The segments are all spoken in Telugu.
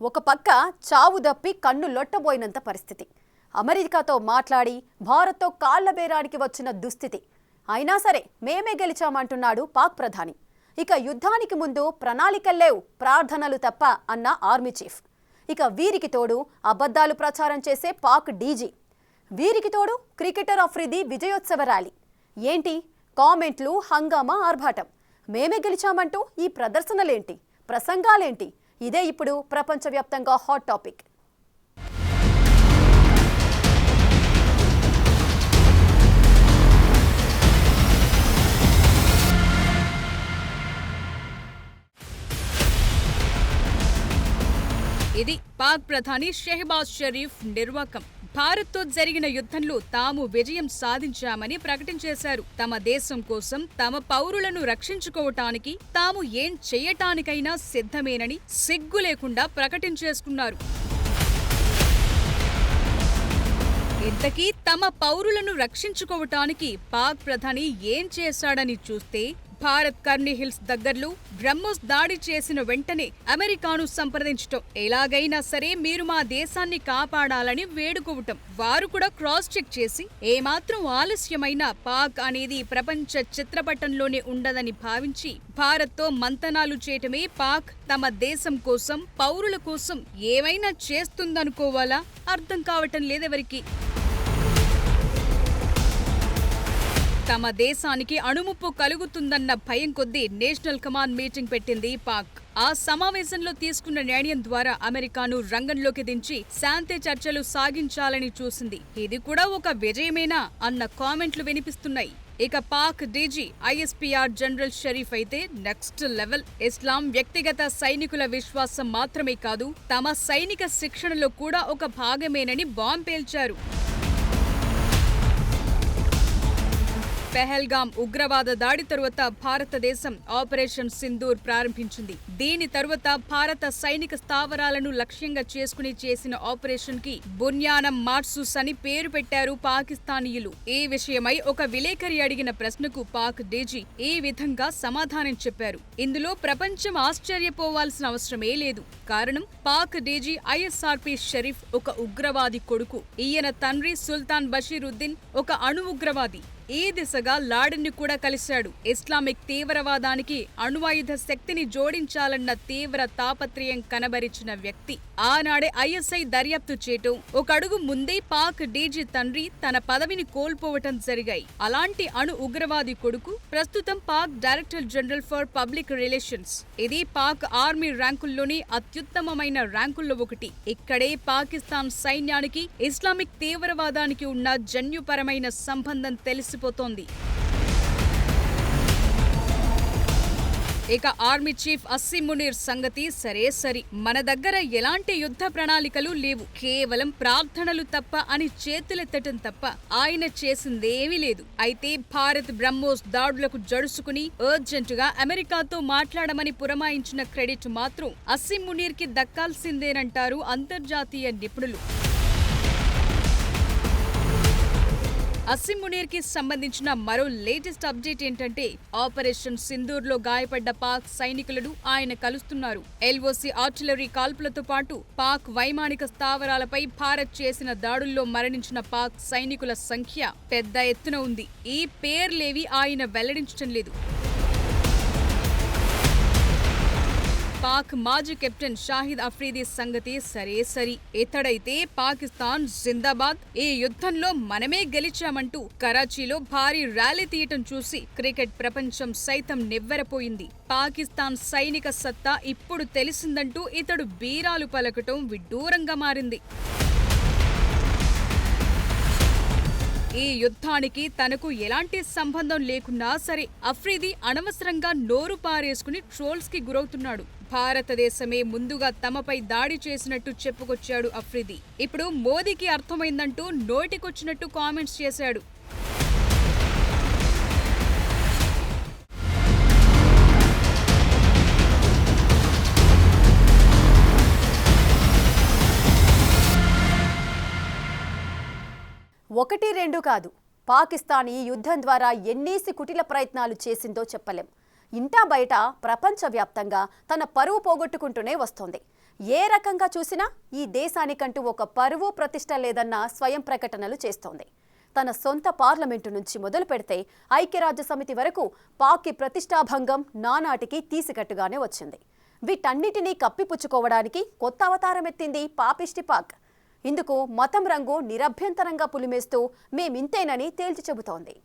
ఒక పక్క చావు దప్పి కన్ను లొట్టబోయినంత పరిస్థితి. అమెరికాతో మాట్లాడి భారత్తో కాళ్ల బేరానికి వచ్చిన దుస్థితి. అయినా సరే మేమే గెలిచామంటున్నాడు పాక్ ప్రధాని. ఇక యుద్ధానికి ముందు ప్రణాళికల్లేవు, ప్రార్థనలు తప్ప అన్న ఆర్మీ చీఫ్. ఇక వీరికి తోడు అబద్ధాలు ప్రచారం చేసే పాక్ డీజీ. వీరికి తోడు క్రికెటర్ అఫ్రిది విజయోత్సవ ర్యాలీ. ఏంటి కామెంట్లు, హంగామా, ఆర్భాటం. మేమే గెలిచామంటూ ఈ ప్రదర్శనలేంటి, ప్రసంగాలేంటి? ఇదే ఇప్పుడు ప్రపంచవ్యాప్తంగా హాట్ టాపిక్. ఇది పాక్ ప్రధాని షెహబాజ్ షరీఫ్ నిర్వాకం. భారత్తో జరిగిన యుద్ధంలో తాము విజయం సాధించామని ప్రకటించేశారు. తమ దేశం కోసం, తమ పౌరులను రక్షించుకోవటానికి తాము ఏం చెయ్యటానికైనా సిద్ధమేనని సిగ్గు లేకుండా ప్రకటించేసుకున్నారు. ఇంతకీ తమ పౌరులను రక్షించుకోవటానికి పాక్ ప్రధాని ఏం చేశాడని చూస్తే, భారత్ కర్నీ హిల్స్ దగ్గర్లో బ్రహ్మోస్ దాడి చేసిన వెంటనే అమెరికాను సంప్రదించటం, ఎలాగైనా సరే మీరు మా దేశాన్ని కాపాడాలని వేడుకోవటం. వారు కూడా క్రాస్ చెక్ చేసి ఏమాత్రం ఆలస్యమైన పాక్ అనేది ప్రపంచ చిత్రపటంలోనే ఉండదని భావించి భారత్తో మంతనాలు చేయటమే పాక్ తమ దేశం కోసం, పౌరుల కోసం ఏమైనా చేస్తుందనుకోవాలా? అర్థం కావటం లేదెవరికి. తమ దేశానికి అణుముప్పు కలుగుతుందన్న భయం కొద్దీ నేషనల్ కమాండ్ మీటింగ్ పెట్టింది పాక్. ఆ సమావేశంలో తీసుకున్న నిర్ణయం ద్వారా అమెరికాను రంగంలోకి దించి శాంతి చర్చలు సాగించాలని చూసింది. ఇది కూడా ఒక విజయమేనా అన్న కామెంట్లు వినిపిస్తున్నాయి. ఇక Pak DG ISPR general Sharif అయితే నెక్స్ట్ లెవెల్. ఇస్లాం వ్యక్తిగత సైనికుల విశ్వాసం మాత్రమే కాదు, తమ సైనిక శిక్షణలో కూడా ఒక భాగమేనని బాంబ్ పేల్చారు. పెహల్గాం ఉగ్రవాద దాడి తరువాత భారతదేశం ఆపరేషన్ సింధూర్ ప్రారంభించింది. దీని తరువాత భారత సైనిక స్థావరాలను లక్ష్యంగా చేసుకుని చేసిన ఆపరేషన్ కి బున్యానం మార్సూస్ అని పేరు పెట్టారు పాకిస్తానీయులు. ఈ విషయమై ఒక విలేకరి అడిగిన ప్రశ్నకు పాక్ డీజీ ఈ విధంగా సమాధానం చెప్పారు. ఇందులో ప్రపంచం ఆశ్చర్యపోవాల్సిన అవసరమే లేదు. కారణం, పాక్ డీజీ ఐఎస్ఆర్పి షరీఫ్ ఒక ఉగ్రవాది కొడుకు. ఈయన తండ్రి సుల్తాన్ బషీరుద్దీన్ ఒక అణు ఉగ్రవాది. ఈ దిశగా లాడెన్ను కూడా కలిశాడు. ఇస్లామిక్ తీవ్రవాదానికి అణ్వాయుధ శక్తిని జోడించాలన్న తీవ్ర తాపత్రయం కనబరిచిన వ్యక్తి. ఆనాడే ఐఎస్ఐ దర్యాప్తు చేయటం, ఒక అడుగు ముందే పాక్ డీజీ తండ్రి తన పదవిని కోల్పోవటం జరిగాయి. అలాంటి అణు ఉగ్రవాది కొడుకు ప్రస్తుతం Pak director general for public relations. ఇది పాక్ ఆర్మీ ర్యాంకుల్లోని అత్యుత్తమమైన ర్యాంకుల్లో ఒకటి. ఇక్కడే పాకిస్తాన్ సైన్యానికి ఇస్లామిక్ తీవ్రవాదానికి ఉన్న జన్యుపరమైన సంబంధం తెలిసిపోతోంది. ఇక ఆర్మీ చీఫ్ అస్సిం మునీర్ సంగతి సరే. మన దగ్గర ఎలాంటి యుద్ధ ప్రణాళికలు లేవు, కేవలం ప్రార్థనలు తప్ప అని చేతులెత్తటం తప్ప ఆయన చేసిందేమీ లేదు. అయితే భారత్ బ్రహ్మోస్ దాడులకు జడుసుకుని అర్జెంటుగా అమెరికాతో మాట్లాడమని పురమాయించిన క్రెడిట్ మాత్రం అస్సిం మునీర్ కి దక్కాల్సిందేనంటారు అంతర్జాతీయ నిపుణులు. అస్సిం మునీర్ కి సంబంధించిన మరో లేటెస్ట్ అప్డేట్ ఏంటంటే, ఆపరేషన్ సింధూర్ లో గాయపడ్డ పాక్ సైనికులను ఆయన కలుస్తున్నారు. ఎల్ఓసి ఆర్టిలరీ కాల్పులతో పాటు పాక్ వైమానిక స్థావరాలపై భారత్ చేసిన దాడుల్లో మరణించిన పాక్ సైనికుల సంఖ్య పెద్ద ఎత్తున ఉంది. ఈ పేర్లేవి ఆయన వెల్లడించడం లేదు. పాక్ మాజీ కెప్టెన్ షాహిద్ అఫ్రీది సంగతి సరే. ఇతడైతే పాకిస్తాన్ జిందాబాద్, ఈ యుద్ధంలో మనమే గెలిచామంటూ కరాచీలో భారీ ర్యాలీ తీయటం చూసి క్రికెట్ ప్రపంచం సైతం నివ్వెరపోయింది. పాకిస్తాన్ సైనిక సత్తా ఇప్పుడు తెలిసిందంటూ ఇతడు బీరాలు పలకటం విడ్డూరంగా మారింది. ఈ యుద్ధానికి తనకు ఎలాంటి సంబంధం లేకున్నా సరే అఫ్రీది అనవసరంగా నోరు పారేసుకుని ట్రోల్స్ కి గురవుతున్నాడు. భారతదేశమే ముందుగా తమపై దాడి చేసినట్టు చెప్పుకొచ్చాడు అఫ్రీది. ఇప్పుడు మోదీకి అర్థమైందంటూ నోటికొచ్చినట్టు కామెంట్స్ చేశాడు. ఒకటి రెండు కాదు, పాకిస్తాన్ ఈ యుద్ధం ద్వారా ఎన్నేసి కుటిల ప్రయత్నాలు చేసిందో చెప్పలేం. ఇంటా బయట ప్రపంచవ్యాప్తంగా తన పరువు పోగొట్టుకుంటూనే వస్తోంది. ఏ రకంగా చూసినా ఈ దేశానికంటూ ఒక పరువు ప్రతిష్ట లేదన్న స్వయం ప్రకటనలు చేస్తోంది. తన సొంత పార్లమెంటు నుంచి మొదలు పెడితే ఐక్యరాజ్య సమితి వరకు పాక్కి ప్రతిష్టాభంగం నానాటికి తీసికట్టుగానే వచ్చింది. వీటన్నిటినీ కప్పిపుచ్చుకోవడానికి కొత్త అవతారం ఎత్తింది పాపిష్టి పాక్. ఇందుకు మతం రంగు నిరభ్యంతరంగా పులిమేస్తూ మేమింతేనని తేల్చి చెబుతోంది.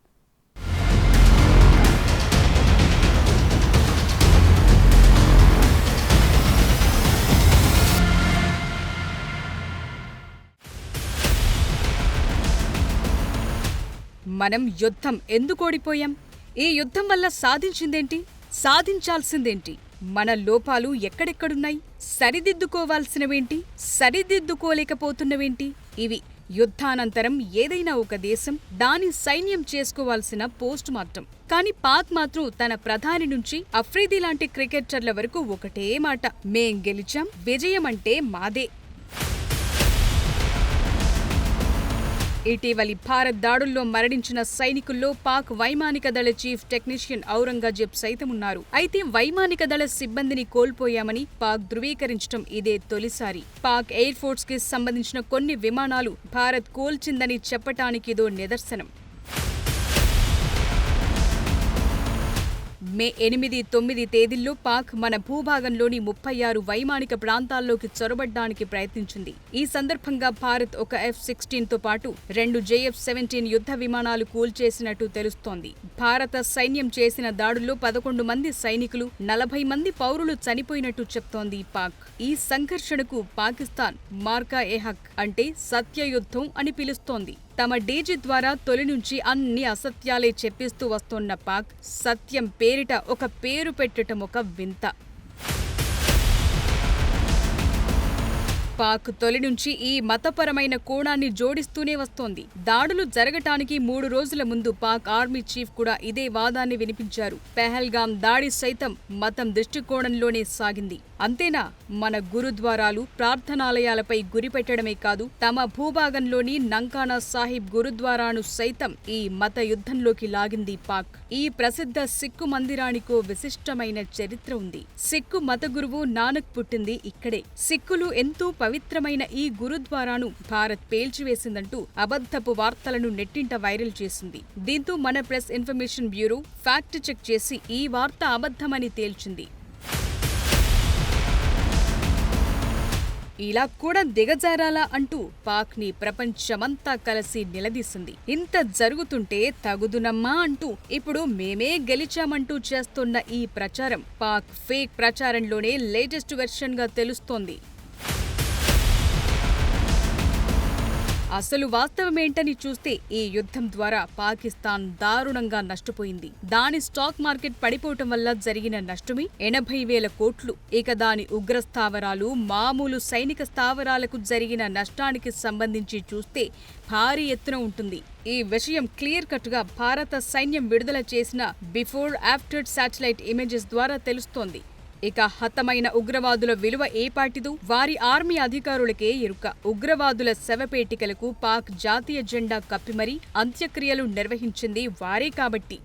మనం యుద్ధం ఎందుకు ఓడిపోయాం? ఈ యుద్ధం వల్ల సాధించిందేంటి? సాధించాల్సిందేంటి? మన లోపాలు ఎక్కడెక్కడున్నాయి? సరిదిద్దుకోవాల్సినవేంటి? సరిదిద్దుకోలేకపోతున్నవేంటి? ఇవి యుద్ధానంతరం ఏదైనా ఒక దేశం దాని సైన్యం చేసుకోవాల్సిన పోస్ట్ మార్టం. కానీ పాక్ మాత్రం తన ప్రధాని నుంచి అఫ్రీదీ లాంటి క్రికెటర్ల వరకు ఒకటే మాట: మేం గెలిచాం, విజయం అంటే మాదే. ఇటీవలి భారత్ దాడుల్లో మరణించిన సైనికుల్లో పాక్ వైమానిక దళ చీఫ్ టెక్నీషియన్ ఔరంగజేబ్ సైతం ఉన్నారు. అయితే వైమానిక దళ సిబ్బందిని కోల్పోయామని పాక్ ధృవీకరించడం ఇదే తొలిసారి. పాక్ ఎయిర్ ఫోర్స్ కి సంబంధించిన కొన్ని విమానాలు భారత్ కోల్చిందని చెప్పటానికి ఇదో నిదర్శనం. మే 8, 9 తేదీల్లో పాక్ మన భూభాగంలోని 36 వైమానిక ప్రాంతాల్లోకి చొరబడ్డానికి ప్రయత్నించింది. ఈ సందర్భంగా భారత్ ఒక F-16తో పాటు 2 JF-17 యుద్ధ విమానాలు కూల్చేసినట్టు తెలుస్తోంది. భారత సైన్యం చేసిన దాడుల్లో 11 మంది సైనికులు, 40 మంది పౌరులు చనిపోయినట్టు చెప్తోంది పాక్. ఈ సంఘర్షణకు పాకిస్తాన్ మార్కా-ఏ-హక్ అంటే సత్యయుద్ధం అని పిలుస్తోంది. తమ డీజీ ద్వారా తొలి నుంచి అన్ని అసత్యాలే చెప్పిస్తూ వస్తోన్న పాక్ సత్యం పేరిట ఒక పేరు పెట్టటం ఒక వింత. పాక్ తొలి నుంచి ఈ మతపరమైన కోణాన్ని జోడిస్తూనే వస్తోంది. దాడులు జరగటానికి 3 రోజుల ముందు పాక్ ఆర్మీ చీఫ్ కూడా ఇదే వాదాన్ని వినిపించారు. పెహల్గాం దాడి సైతం మతం దృష్టికోణంలోనే సాగింది. అంతేనా, మన గురుద్వారాలు, ప్రార్థనాలయాలపై గురిపెట్టడమే కాదు, తమ భూభాగంలోని నంకానా సాహిబ్ గురుద్వారాను సైతం ఈ మత యుద్ధంలోకి లాగింది పాక్. ఈ ప్రసిద్ధ సిక్కు మందిరానికో విశిష్టమైన చరిత్ర ఉంది. సిక్కు మత గురువు నానక్ పుట్టింది ఇక్కడే. సిక్కులు ఎంతో పవిత్రమైన ఈ గురుద్వారాను భారత్ పేల్చివేసిందంటూ అబద్ధపు వార్తలను నెట్టింట వైరల్ చేసింది. దీంతో మన press information bureau fact check చేసి ఈ వార్త అబద్ధమని తేల్చింది. ఇలా కూడా దిగజారాలా అంటూ పాక్ని ప్రపంచమంతా కలిసి నిలదీసింది. ఇంత జరుగుతుంటే తగుదునమ్మా అంటూ ఇప్పుడు మేమే గెలిచామంటూ చేస్తున్న ఈ ప్రచారం పాక్ ఫేక్ ప్రచారంలోనే లేటెస్ట్ వెర్షన్గా తెలుస్తోంది. అసలు వాస్తవమేంటని చూస్తే ఈ యుద్ధం ద్వారా పాకిస్తాన్ దారుణంగా నష్టపోయింది. దాని స్టాక్ మార్కెట్ పడిపోవటం వల్ల జరిగిన నష్టమే 80,000 కోట్లు. ఇక దాని ఉగ్రస్థావరాలు, మామూలు సైనిక స్థావరాలకు జరిగిన నష్టానికి సంబంధించి చూస్తే భారీ ఎత్తున ఉంటుంది. ఈ విషయం క్లియర్ కట్ గా భారత సైన్యం విడుదల చేసిన బిఫోర్ ఆఫ్టర్ శాటిలైట్ ఇమేజెస్ ద్వారా తెలుస్తోంది. ఇక హతమైన ఉగ్రవాదుల విలువ ఏపాటిదో వారి ఆర్మీ అధికారులకే ఎరుక. ఉగ్రవాదుల శవపేటికలకు పాక్ జాతీయ జెండా కప్పి మరీ అంత్యక్రియలు నిర్వహించింది వారే కాబట్టి.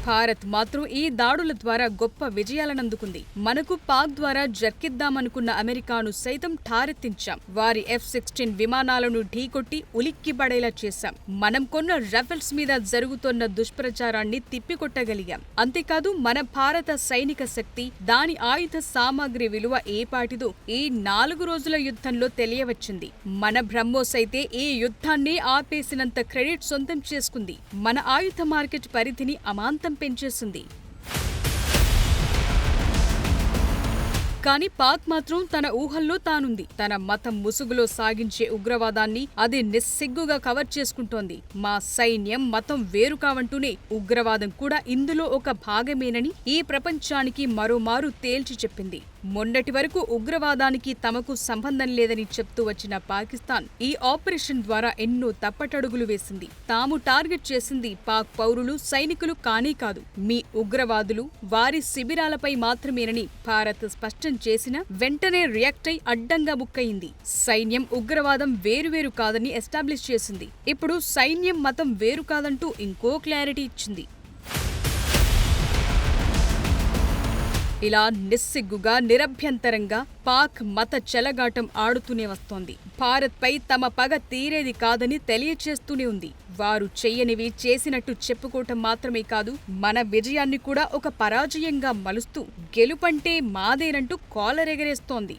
భారత్ మాత్రం ఈ దాడుల ద్వారా గొప్ప విజయాలనందుకుంది. మనకు పాక్ ద్వారా జర్కిద్దామనుకున్న అమెరికాను సైతం ఠారెత్తించాం. వారి F-16 విమానాలను ఢీకొట్టి ఉలిక్కిపడేలా చేశాం. మనం కొన్న రఫెల్స్ మీద జరుగుతోన్న దుష్ప్రచారాన్ని తిప్పికొట్టగలిగాం. అంతేకాదు మన భారత సైనిక శక్తి, దాని ఆయుధ సామాగ్రి విలువ ఏపాటిదో ఈ 4 రోజుల యుద్ధంలో తెలియవచ్చింది. మన బ్రహ్మోస్ అయితే ఈ యుద్ధాన్ని ఆపేసినంత క్రెడిట్ సొంతం చేసుకుంది. మన ఆయుధ మార్కెట్ పరిధిని అమాంతం పెంచేసింది. కానీ పాక్ మాత్రం తన ఊహల్లో తానుంది. తన మతం ముసుగులో సాగించే ఉగ్రవాదాన్ని అది నిస్సిగ్గుగా కవర్ చేసుకుంటోంది. మా సైన్యం, మతం వేరు కావంటూనే ఉగ్రవాదం కూడా ఇందులో ఒక భాగమేనని ఈ ప్రపంచానికి మరోమారు తేల్చి చెప్పింది. మొన్నటి వరకు ఉగ్రవాదానికి తమకు సంబంధం లేదని చెప్తూ వచ్చిన పాకిస్తాన్ ఈ ఆపరేషన్ ద్వారా ఎన్నో తప్పటడుగులు వేసింది. తాము టార్గెట్ చేసింది పాక్ పౌరులు, సైనికులు కానీ కాదు, మీ ఉగ్రవాదులు, వారి శిబిరాలపై మాత్రమేనని భారత్ స్పష్టం చేసిన వెంటనే రియాక్ట్ అయి అడ్డంగా బుక్కయింది. సైన్యం, ఉగ్రవాదం వేరువేరు కాదని ఎస్టాబ్లిష్ చేసింది. ఇప్పుడు సైన్యం, మతం వేరు కాదంటూ ఇంకో క్లారిటీ ఇచ్చింది. ఇలా నిస్సిగ్గుగా నిరభ్యంతరంగా పాక్ మత చెలగాటం ఆడుతూనే వస్తోంది. భారత్పై తమ పగ తీరేది కాదని తెలియచేస్తూనే ఉంది. వారు చెయ్యనివి చేసినట్టు చెప్పుకోవటం మాత్రమే కాదు, మన విజయాన్ని కూడా ఒక పరాజయంగా మలుస్తూ గెలుపంటే మాదేనంటూ కాలరెగరేస్తోంది.